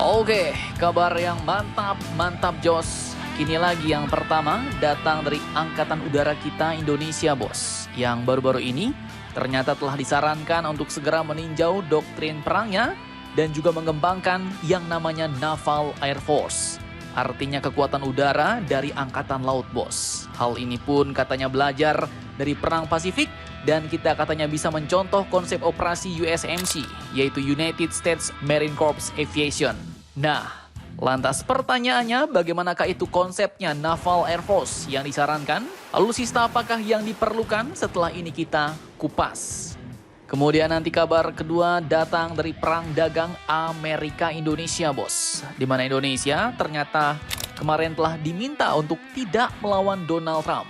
Oke, kabar yang mantap Jos. Kini lagi yang pertama datang dari Angkatan Udara kita Indonesia, bos. Yang baru-baru ini ternyata telah disarankan untuk segera meninjau doktrin perangnya dan juga mengembangkan yang namanya Naval Air Force. Artinya kekuatan udara dari Angkatan Laut, bos. Hal ini pun katanya belajar dari Perang Pasifik dan kita katanya bisa mencontoh konsep operasi USMC, yaitu United States Marine Corps Aviation. Nah, lantas pertanyaannya, bagaimanakah itu konsepnya Naval Air Force yang disarankan? Alutsista apakah yang diperlukan? Setelah ini kita kupas. Kemudian nanti kabar kedua datang dari perang dagang Amerika-Indonesia, bos. Di mana Indonesia ternyata kemarin telah diminta untuk tidak melawan Donald Trump.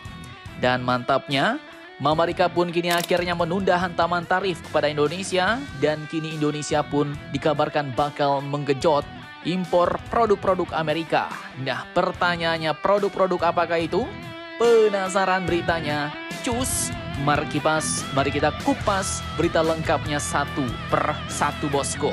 Dan mantapnya, Amerika pun kini akhirnya menunda hantaman tarif kepada Indonesia dan kini Indonesia pun dikabarkan bakal menggenjot impor produk-produk Amerika. Nah, pertanyaannya produk-produk apakah itu? Penasaran beritanya? Cus! Mari kita kupas berita lengkapnya satu per satu, bosku.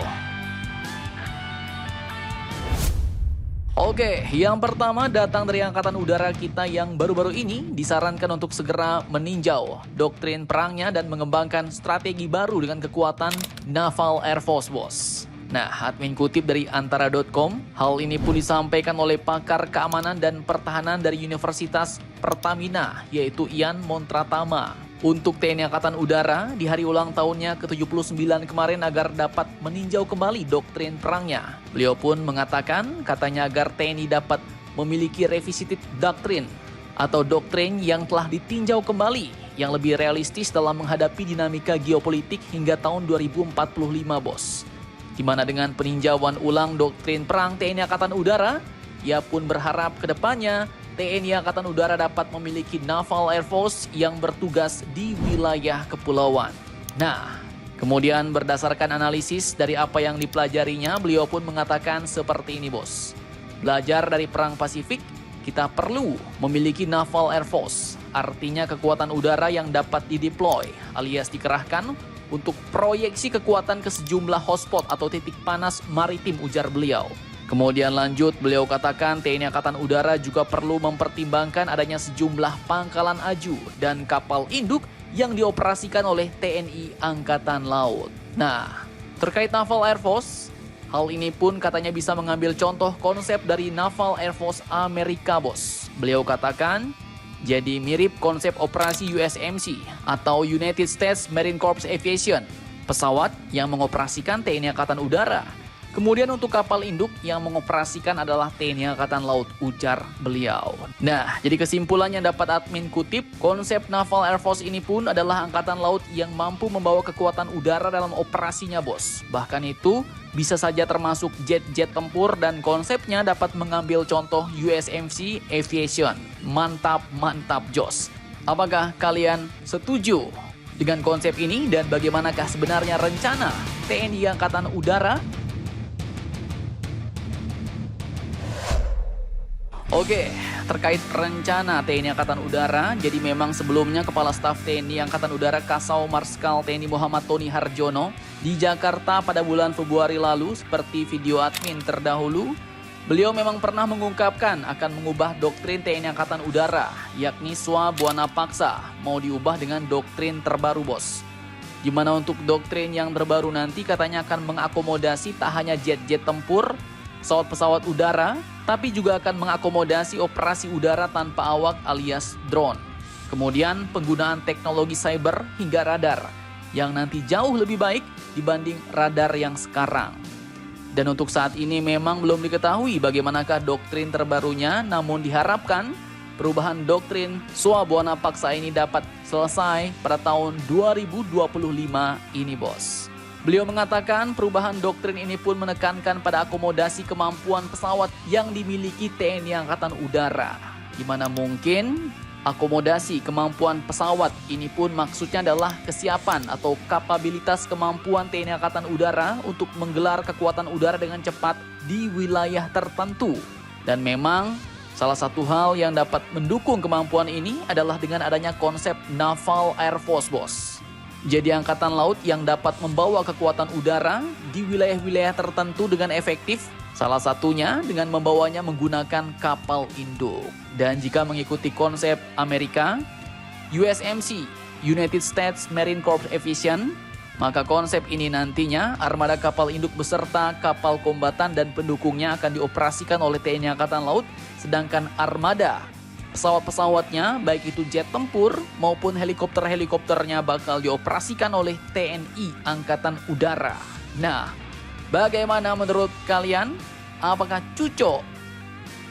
Oke, yang pertama datang dari Angkatan Udara kita yang baru-baru ini disarankan untuk segera meninjau doktrin perangnya dan mengembangkan strategi baru dengan kekuatan Naval Air Force, bos. Nah, admin kutip dari antara.com, hal ini pun disampaikan oleh pakar keamanan dan pertahanan dari Universitas Pertamina, yaitu Ian Montratama. Untuk TNI Angkatan Udara di hari ulang tahunnya ke-79 kemarin agar dapat meninjau kembali doktrin perangnya. Beliau pun mengatakan katanya agar TNI dapat memiliki revisited doctrine atau doktrin yang telah ditinjau kembali yang lebih realistis dalam menghadapi dinamika geopolitik hingga tahun 2045, bos. Di mana dengan peninjauan ulang doktrin perang TNI Angkatan Udara, ia pun berharap ke depannya TNI Angkatan Udara dapat memiliki Naval Air Force yang bertugas di wilayah kepulauan. Nah, kemudian berdasarkan analisis dari apa yang dipelajarinya, beliau pun mengatakan seperti ini, bos. Belajar dari Perang Pasifik, kita perlu memiliki Naval Air Force. Artinya kekuatan udara yang dapat dideploy alias dikerahkan untuk proyeksi kekuatan ke sejumlah hotspot atau titik panas maritim, ujar beliau. Kemudian lanjut, beliau katakan TNI Angkatan Udara juga perlu mempertimbangkan adanya sejumlah pangkalan aju dan kapal induk yang dioperasikan oleh TNI Angkatan Laut. Nah, terkait Naval Air Force, hal ini pun katanya bisa mengambil contoh konsep dari Naval Air Force Amerika, bos. Beliau katakan, jadi mirip konsep operasi USMC atau United States Marine Corps Aviation, pesawat yang mengoperasikan TNI Angkatan Udara. Kemudian untuk kapal induk yang mengoperasikan adalah TNI Angkatan Laut, ujar beliau. Nah, jadi kesimpulannya dapat admin kutip, konsep Naval Air Force ini pun adalah Angkatan Laut yang mampu membawa kekuatan udara dalam operasinya, bos. Bahkan itu bisa saja termasuk jet-jet tempur dan konsepnya dapat mengambil contoh USMC Aviation. Mantap, Jos. Apakah kalian setuju dengan konsep ini dan bagaimanakah sebenarnya rencana TNI Angkatan Udara? Oke, terkait rencana TNI Angkatan Udara, jadi memang sebelumnya Kepala Staf TNI Angkatan Udara Kasau Marskal TNI Muhammad Tony Harjono di Jakarta pada bulan Februari lalu, seperti video admin terdahulu, beliau memang pernah mengungkapkan akan mengubah doktrin TNI Angkatan Udara, yakni Swa Buana Paksa, mau diubah dengan doktrin terbaru, bos. Di mana untuk doktrin yang terbaru nanti katanya akan mengakomodasi tak hanya jet-jet tempur, pesawat-pesawat udara, tapi juga akan mengakomodasi operasi udara tanpa awak alias drone. Kemudian penggunaan teknologi cyber hingga radar yang nanti jauh lebih baik dibanding radar yang sekarang. Dan untuk saat ini memang belum diketahui bagaimanakah doktrin terbarunya, namun diharapkan perubahan doktrin Swa Buana Paksa ini dapat selesai pada tahun 2025 ini, bos. Beliau mengatakan perubahan doktrin ini pun menekankan pada akomodasi kemampuan pesawat yang dimiliki TNI Angkatan Udara. Di mana mungkin akomodasi kemampuan pesawat ini pun maksudnya adalah kesiapan atau kapabilitas kemampuan TNI Angkatan Udara untuk menggelar kekuatan udara dengan cepat di wilayah tertentu. Dan memang salah satu hal yang dapat mendukung kemampuan ini adalah dengan adanya konsep Naval Air Force, bos. Jadi Angkatan Laut yang dapat membawa kekuatan udara di wilayah-wilayah tertentu dengan efektif Salah satunya dengan membawanya menggunakan kapal induk. Dan jika mengikuti konsep Amerika, USMC, United States Marine Corps Aviation, maka konsep ini nantinya armada kapal induk beserta kapal kombatan dan pendukungnya akan dioperasikan oleh TNI Angkatan Laut, sedangkan armada pesawat-pesawatnya, baik itu jet tempur maupun helikopter-helikopternya bakal dioperasikan oleh TNI Angkatan Udara. Nah, bagaimana menurut kalian? Apakah cocok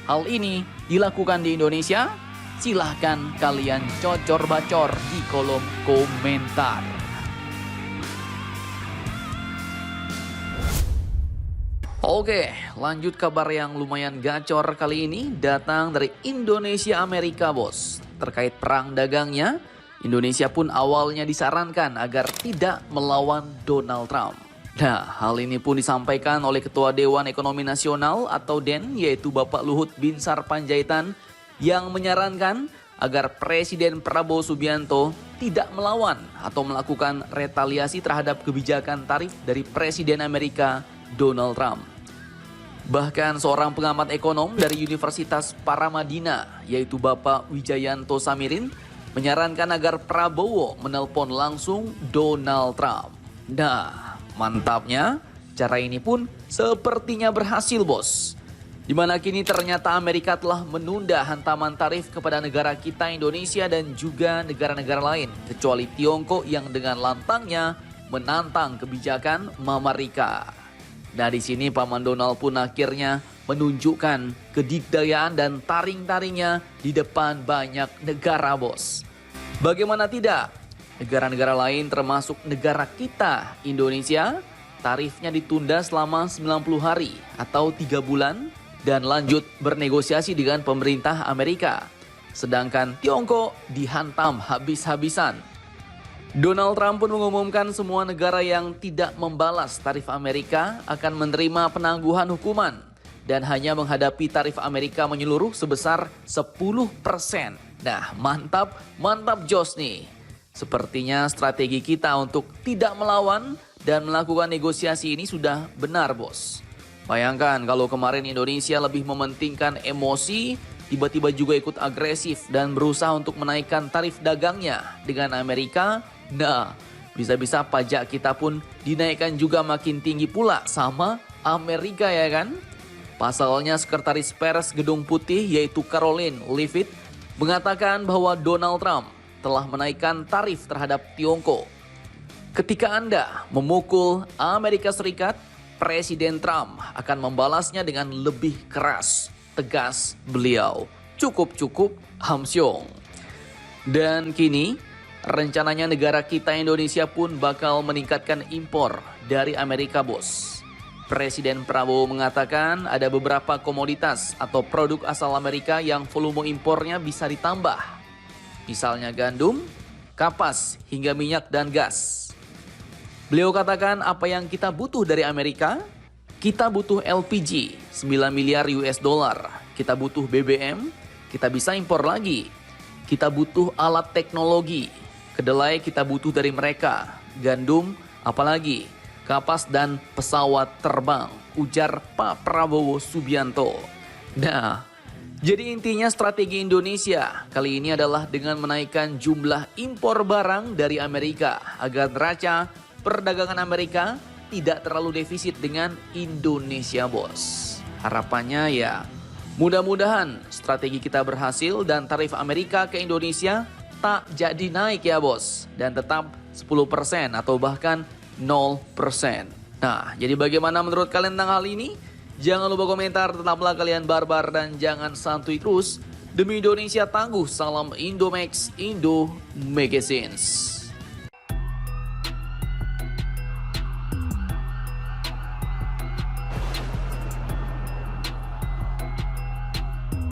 hal ini dilakukan di Indonesia? Silahkan kalian cocor-bacor di kolom komentar. Oke, lanjut kabar yang lumayan gacor kali ini datang dari Indonesia Amerika, bos. Terkait perang dagangnya, Indonesia pun awalnya disarankan agar tidak melawan Donald Trump. Nah, hal ini pun disampaikan oleh Ketua Dewan Ekonomi Nasional atau DEN, yaitu Bapak Luhut Binsar Panjaitan, yang menyarankan agar Presiden Prabowo Subianto tidak melawan atau melakukan retaliasi terhadap kebijakan tarif dari Presiden Amerika Donald Trump. Bahkan seorang pengamat ekonom dari Universitas Paramadina, yaitu Bapak Wijayanto Samirin, menyarankan agar Prabowo menelpon langsung Donald Trump. Nah, mantapnya, cara ini pun sepertinya berhasil, bos. Dimana kini ternyata Amerika telah menunda hantaman tarif kepada negara kita Indonesia dan juga negara-negara lain, kecuali Tiongkok yang dengan lantangnya menantang kebijakan Mama Rika. Nah, di sini Paman Donald pun akhirnya menunjukkan kedikdayaan dan taring-taringnya di depan banyak negara, bos. Bagaimana tidak? Negara-negara lain termasuk negara kita, Indonesia, tarifnya ditunda selama 90 hari atau 3 bulan dan lanjut bernegosiasi dengan pemerintah Amerika. Sedangkan Tiongkok dihantam habis-habisan. Donald Trump pun mengumumkan semua negara yang tidak membalas tarif Amerika akan menerima penangguhan hukuman dan hanya menghadapi tarif Amerika menyeluruh sebesar 10%. Nah, mantap Jos nih. Sepertinya strategi kita untuk tidak melawan dan melakukan negosiasi ini sudah benar, bos. Bayangkan kalau kemarin Indonesia lebih mementingkan emosi, tiba-tiba juga ikut agresif dan berusaha untuk menaikkan tarif dagangnya dengan Amerika. Nah, bisa-bisa pajak kita pun dinaikkan juga makin tinggi pula sama Amerika, ya kan? Pasalnya Sekretaris Pers Gedung Putih yaitu Caroline Leavitt mengatakan bahwa Donald Trump telah menaikkan tarif terhadap Tiongkok. Ketika Anda memukul Amerika Serikat, Presiden Trump akan membalasnya dengan lebih keras, tegas beliau. Cukup Hamsyong. Dan kini rencananya negara kita Indonesia pun bakal meningkatkan impor dari Amerika, bos. Presiden Prabowo mengatakan ada beberapa komoditas atau produk asal Amerika yang volume impornya bisa ditambah. Misalnya gandum, kapas, hingga minyak dan gas. Beliau katakan apa yang kita butuh dari Amerika? Kita butuh LPG 9 miliar US dollar. Kita butuh BBM, kita bisa impor lagi. Kita butuh alat teknologi. Kedelai kita butuh dari mereka, gandum, apalagi kapas dan pesawat terbang, ujar Pak Prabowo Subianto. Nah, jadi intinya strategi Indonesia kali ini adalah dengan menaikkan jumlah impor barang dari Amerika agar neraca perdagangan Amerika tidak terlalu defisit dengan Indonesia, bos. Harapannya ya, mudah-mudahan strategi kita berhasil dan tarif Amerika ke Indonesia tak jadi naik ya, bos, dan tetap 10% atau bahkan 0%. Nah, jadi bagaimana menurut kalian tentang hal ini? Jangan lupa komentar, tetaplah kalian barbar dan jangan santuy terus. Demi Indonesia tangguh, salam Indomax, Indo Magazines.